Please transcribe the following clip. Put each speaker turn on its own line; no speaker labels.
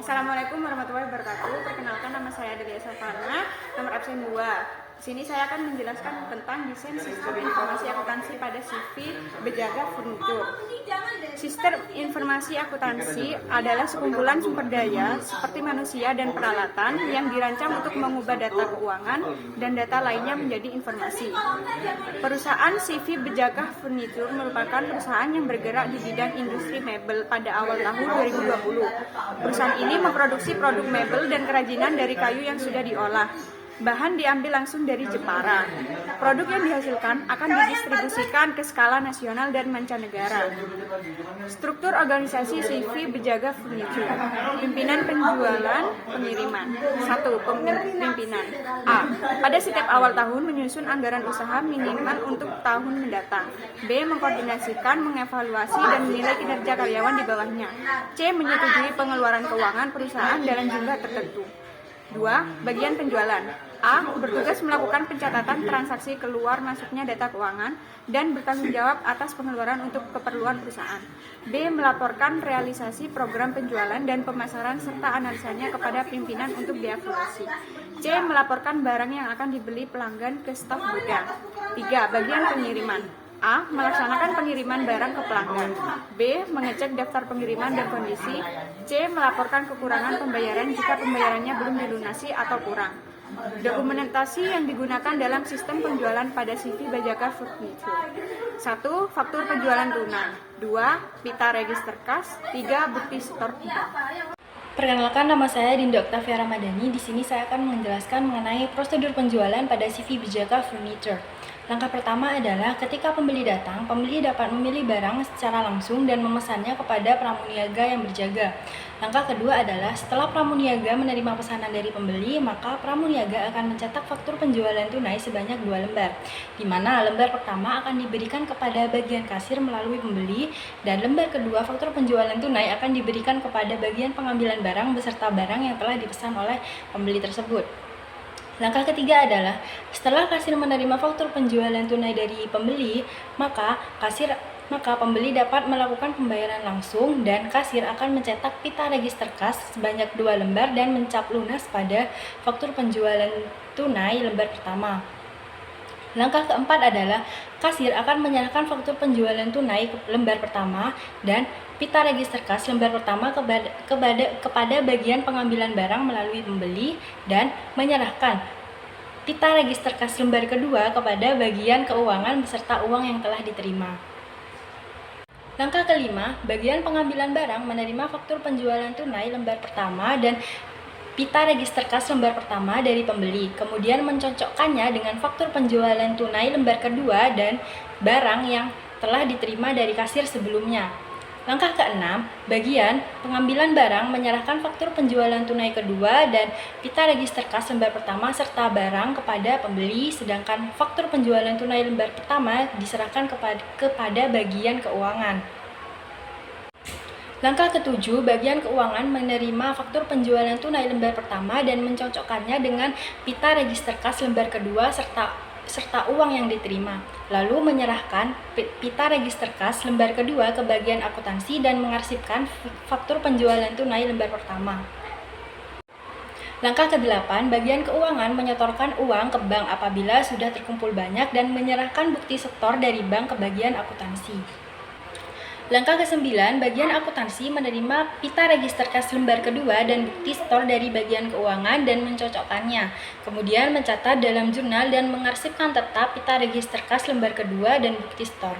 Assalamualaikum warahmatullahi wabarakatuh. Perkenalkan, nama saya Delia Savana, nomor absen 2. Di sini saya akan menjelaskan tentang desain sistem informasi akuntansi pada CV Bejaga Furnitur. Sistem informasi akuntansi adalah sekumpulan sumber daya seperti manusia dan peralatan yang dirancang untuk mengubah data keuangan dan data lainnya menjadi informasi. Perusahaan CV Bejaga Furnitur merupakan perusahaan yang bergerak di bidang industri mebel pada awal tahun 2020. Perusahaan ini memproduksi produk mebel dan kerajinan dari kayu yang sudah diolah. Bahan diambil langsung dari Jepara. Produk yang dihasilkan akan didistribusikan ke skala nasional dan mancanegara. Struktur organisasi CV Bejaga Furnitur. Pimpinan penjualan pengiriman. 1. Pimpinan A. Pada setiap awal tahun menyusun anggaran usaha minimal untuk tahun mendatang. B. Mengkoordinasikan, mengevaluasi, dan menilai kinerja karyawan di bawahnya. C. Menyetujui pengeluaran keuangan perusahaan dalam jumlah tertentu. 2. Bagian penjualan. A. Bertugas melakukan pencatatan transaksi keluar masuknya data keuangan dan bertanggung jawab atas pengeluaran untuk keperluan perusahaan. B. Melaporkan realisasi program penjualan dan pemasaran serta analisanya kepada pimpinan untuk dievaluasi. C. Melaporkan barang yang akan dibeli pelanggan ke staf gudang. 3. Bagian pengiriman. A. Melaksanakan pengiriman barang ke pelanggan. B. Mengecek daftar pengiriman dan kondisi. C. Melaporkan kekurangan pembayaran jika pembayarannya belum dilunasi atau kurang. Dokumentasi yang digunakan dalam sistem penjualan pada CV Bejaga Furnitur. 1. Faktur penjualan tunai. 2. Pita register kas. 3. Bukti setor bank.
Perkenalkan, nama saya Dinda Oktavia Ramadhani. Di sini saya akan menjelaskan mengenai prosedur penjualan pada CV Bejaga Furnitur. Langkah pertama adalah ketika pembeli datang, pembeli dapat memilih barang secara langsung dan memesannya kepada pramuniaga yang berjaga. Langkah kedua adalah setelah pramuniaga menerima pesanan dari pembeli, maka pramuniaga akan mencetak faktur penjualan tunai sebanyak 2 lembar, di mana lembar pertama akan diberikan kepada bagian kasir melalui pembeli, dan lembar kedua faktur penjualan tunai akan diberikan kepada bagian pengambilan barang beserta barang yang telah dipesan oleh pembeli tersebut. Langkah ketiga adalah setelah kasir menerima faktur penjualan tunai dari pembeli, maka pembeli dapat melakukan pembayaran langsung dan kasir akan mencetak pita register kas sebanyak 2 lembar dan mencap lunas pada faktur penjualan tunai lembar pertama. Langkah keempat adalah kasir akan menyerahkan faktur penjualan tunai lembar pertama dan pita register kas lembar pertama kepada bagian pengambilan barang melalui pembeli dan menyerahkan pita register kas lembar kedua kepada bagian keuangan beserta uang yang telah diterima. Langkah kelima, bagian pengambilan barang menerima faktur penjualan tunai lembar pertama dan pita register kas lembar pertama dari pembeli, kemudian mencocokkannya dengan faktur penjualan tunai lembar kedua dan barang yang telah diterima dari kasir sebelumnya. Langkah keenam, bagian pengambilan barang menyerahkan faktur penjualan tunai kedua dan pita register kas lembar pertama serta barang kepada pembeli, sedangkan faktur penjualan tunai lembar pertama diserahkan kepada bagian keuangan. Langkah ketujuh, bagian keuangan menerima faktur penjualan tunai lembar pertama dan mencocokkannya dengan pita register kas lembar kedua serta uang yang diterima, lalu menyerahkan pita register kas lembar kedua ke bagian akuntansi dan mengarsipkan faktur penjualan tunai lembar pertama. Langkah ke-8, bagian keuangan menyetorkan uang ke bank apabila sudah terkumpul banyak dan menyerahkan bukti setor dari bank ke bagian akuntansi. Langkah ke-9, bagian akuntansi menerima pita register kas lembar kedua dan bukti setor dari bagian keuangan dan mencocokkannya. Kemudian mencatat dalam jurnal dan mengarsipkan tetap pita register kas lembar kedua dan bukti setor.